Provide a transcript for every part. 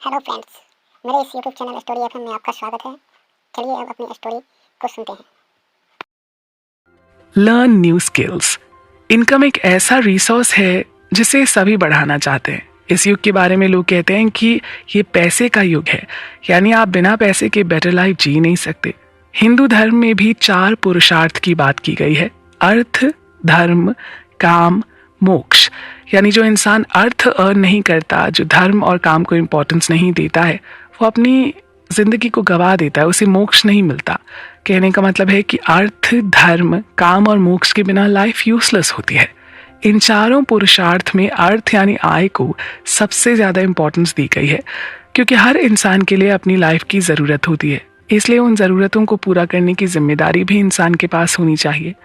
Hello friends, मेरे इस YouTube channel story FM में आपका स्वागत है। चलिए अब अपनी स्टोरी को सुनते हैं। Learn new skills. इनकम एक ऐसा रिसोर्स है जिसे सभी बढ़ाना चाहते हैं। इस युग के बारे में लोग कहते हैं कि ये पैसे का युग है, यानी आप बिना पैसे के बेटर लाइफ जी नहीं सकते। हिंदू धर्म में भी 4 पुरुषार्थ की बात की गई है: अर्थ, धर्म, काम, मोक्ष। यानी जो इंसान अर्थ अर्न नहीं करता, जो धर्म और काम को इम्पोर्टेंस नहीं देता है, वो अपनी जिंदगी को गवा देता है, उसे मोक्ष नहीं मिलता। कहने का मतलब है कि अर्थ, धर्म, काम और मोक्ष के बिना लाइफ यूजलेस होती है। इन चारों पुरुषार्थ में अर्थ यानी आय को सबसे ज्यादा इंपॉर्टेंस दी गई है, क्योंकि हर इंसान के लिए अपनी लाइफ की जरूरत होती है। इसलिए उन जरूरतों को पूरा करने की जिम्मेदारी भी इंसान के पास होनी चाहिए।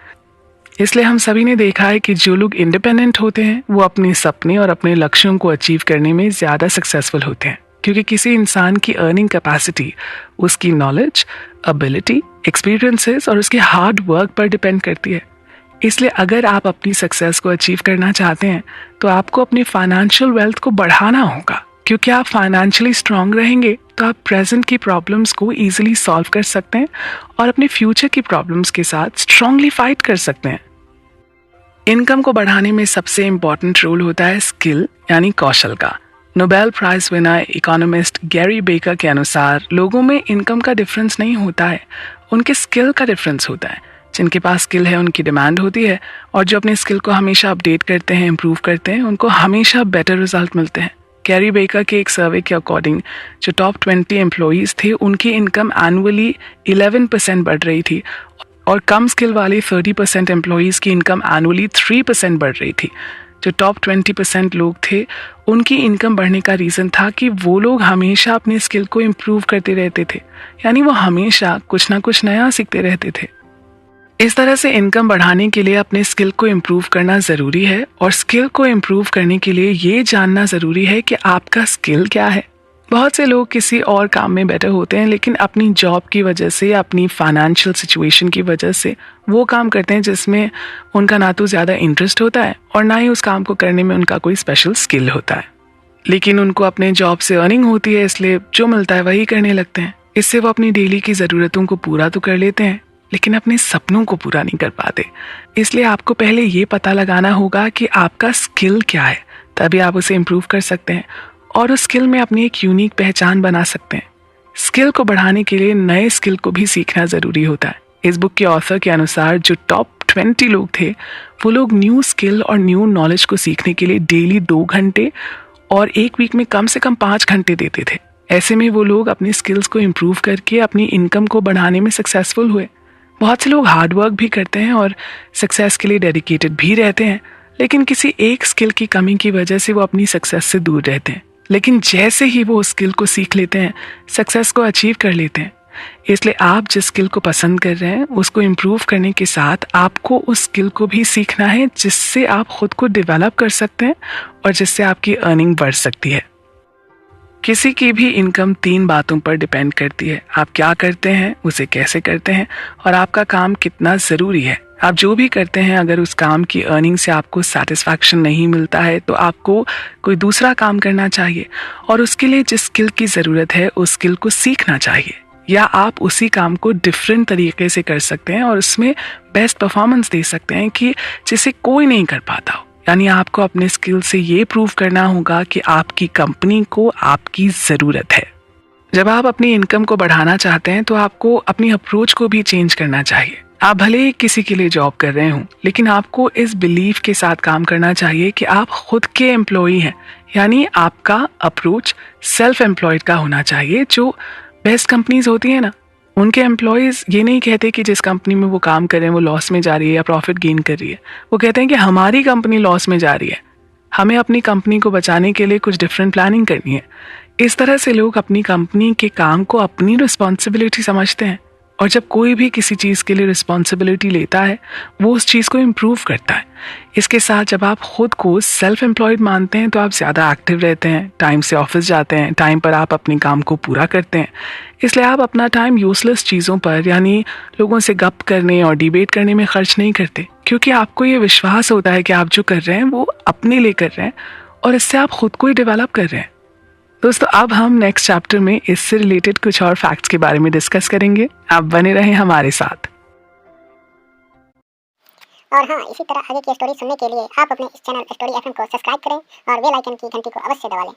इसलिए हम सभी ने देखा है कि जो लोग इंडिपेंडेंट होते हैं वो अपने सपने और अपने लक्ष्यों को अचीव करने में ज्यादा सक्सेसफुल होते हैं, क्योंकि किसी इंसान की अर्निंग कैपेसिटी उसकी नॉलेज, एबिलिटी, एक्सपीरियंसेस और उसके हार्ड वर्क पर डिपेंड करती है। इसलिए अगर आप अपनी सक्सेस को अचीव करना चाहते हैं तो आपको अपनी फाइनेंशियल वेल्थ को बढ़ाना होगा, क्योंकि आप फाइनेंशियली स्ट्रांग रहेंगे तो आप प्रेजेंट की प्रॉब्लम्स को इजीली सॉल्व कर सकते हैं और अपने फ्यूचर की प्रॉब्लम्स के साथ स्ट्रांगली फाइट कर सकते हैं। इनकम को बढ़ाने में सबसे इंपॉर्टेंट रोल होता है स्किल यानी कौशल का। Nobel prize winner economist Gary Becker के अनुसार लोगों में इनकम का डिफरेंस नहीं होता है, उनके स्किल का डिफरेंस होता है। जिनके पास स्किल है उनकी डिमांड होती है, और जो अपने स्किल को हमेशा अपडेट करते हैं, इम्प्रूव करते हैं, उनको हमेशा बेटर रिजल्ट मिलते हैं। गैरी बेकर के एक सर्वे के अकॉर्डिंग जो टॉप 20 एम्प्लॉयज थे उनकी इनकम एनुअली 11% बढ़ रही थी, और कम स्किल वाले 30% एम्प्लॉयज की इनकम एनुअली 3% बढ़ रही थी। जो टॉप 20% लोग थे उनकी इनकम बढ़ने का रीज़न था कि वो लोग हमेशा अपने स्किल को इम्प्रूव करते रहते थे, यानी वो हमेशा कुछ ना कुछ नया सीखते रहते थे। इस तरह से इनकम बढ़ाने के लिए अपने स्किल को इम्प्रूव करना ज़रूरी है, और स्किल को इम्प्रूव करने के लिए ये जानना ज़रूरी है कि आपका स्किल क्या है। बहुत से लोग किसी और काम में बेटर होते हैं, लेकिन अपनी जॉब की वजह से, अपनी फाइनेंशियल सिचुएशन की वजह से वो काम करते हैं जिसमें उनका ना तो ज़्यादा इंटरेस्ट होता है और ना ही उस काम को करने में उनका कोई स्पेशल स्किल होता है। लेकिन उनको अपने जॉब से अर्निंग होती है, इसलिए जो मिलता है वही करने लगते हैं। इससे वो अपनी डेली की ज़रूरतों को पूरा तो कर लेते हैं, लेकिन अपने सपनों को पूरा नहीं कर पाते। इसलिए आपको पहले ये पता लगाना होगा कि आपका स्किल क्या है, तभी आप उसे इम्प्रूव कर सकते हैं और उस स्किल में अपनी एक यूनिक पहचान बना सकते हैं। स्किल को बढ़ाने के लिए नए स्किल को भी सीखना ज़रूरी होता है। इस बुक के ऑथर के अनुसार जो टॉप 20 लोग थे वो लोग न्यू स्किल और न्यू नॉलेज को सीखने के लिए डेली 2 घंटे और एक वीक में कम से कम 5 घंटे देते थे। ऐसे में वो लोग अपनी स्किल्स को इम्प्रूव करके अपनी इनकम को बढ़ाने में सक्सेसफुल हुए। बहुत से लोग हार्ड वर्क भी करते हैं और सक्सेस के लिए डेडिकेटेड भी रहते हैं, लेकिन किसी एक स्किल की कमी की वजह से वो अपनी सक्सेस से दूर रहते हैं। लेकिन जैसे ही वो उस स्किल को सीख लेते हैं, सक्सेस को अचीव कर लेते हैं। इसलिए आप जिस स्किल को पसंद कर रहे हैं उसको इम्प्रूव करने के साथ आपको उस स्किल को भी सीखना है, जिससे आप खुद को डेवलप कर सकते हैं और जिससे आपकी अर्निंग बढ़ सकती है। किसी की भी इनकम 3 बातों पर डिपेंड करती है: आप क्या करते हैं, उसे कैसे करते हैं, और आपका काम कितना ज़रूरी है। आप जो भी करते हैं, अगर उस काम की अर्निंग से आपको सेटिस्फैक्शन नहीं मिलता है तो आपको कोई दूसरा काम करना चाहिए, और उसके लिए जिस स्किल की ज़रूरत है उस स्किल को सीखना चाहिए, या आप उसी काम को डिफरेंट तरीके से कर सकते हैं और उसमें बेस्ट परफॉर्मेंस दे सकते हैं कि जिसे कोई नहीं कर पाता हो। यानी आपको अपने स्किल से ये प्रूव करना होगा कि आपकी कंपनी को आपकी ज़रूरत है। जब आप अपनी इनकम को बढ़ाना चाहते हैं तो आपको अपनी अप्रोच को भी चेंज करना चाहिए। आप भले ही किसी के लिए जॉब कर रहे हों, लेकिन आपको इस बिलीफ के साथ काम करना चाहिए कि आप खुद के एम्प्लॉई हैं। यानी आपका अप्रोच सेल्फ एम्प्लॉयड का होना चाहिए। जो बेस्ट कंपनीज होती हैं ना, उनके एम्प्लॉयज़ ये नहीं कहते कि जिस कंपनी में वो काम कर रहे हैं वो लॉस में जा रही है या प्रॉफिट गेन कर रही है। वो कहते हैं कि हमारी कंपनी लॉस में जा रही है, हमें अपनी कंपनी को बचाने के लिए कुछ डिफरेंट प्लानिंग करनी है। इस तरह से लोग अपनी कंपनी के काम को अपनी रिस्पॉन्सिबिलिटी समझते हैं, और जब कोई भी किसी चीज़ के लिए रिस्पॉन्सिबिलिटी लेता है वो उस चीज़ को इम्प्रूव करता है। इसके साथ जब आप खुद को सेल्फ एम्प्लॉयड मानते हैं तो आप ज़्यादा एक्टिव रहते हैं, टाइम से ऑफिस जाते हैं, टाइम पर आप अपने काम को पूरा करते हैं। इसलिए आप अपना टाइम यूजलेस चीज़ों पर, यानी लोगों से गप करने और डिबेट करने में खर्च नहीं करते, क्योंकि आपको ये विश्वास होता है कि आप जो कर रहे हैं वो अपने लिए कर रहे हैं और इससे आप खुद को ही डेवलप कर रहे हैं। दोस्तों अब हम नेक्स्ट चैप्टर में इससे रिलेटेड कुछ और फैक्ट्स के बारे में डिस्कस करेंगे। आप बने रहें हमारे साथ। और हाँ, इसी तरह आगे की स्टोरी सुनने के लिए आप अपने इस चैनल स्टोरी एफएम को सब्सक्राइब करें और बेल आइकन की घंटी को अवश्य दबा लें।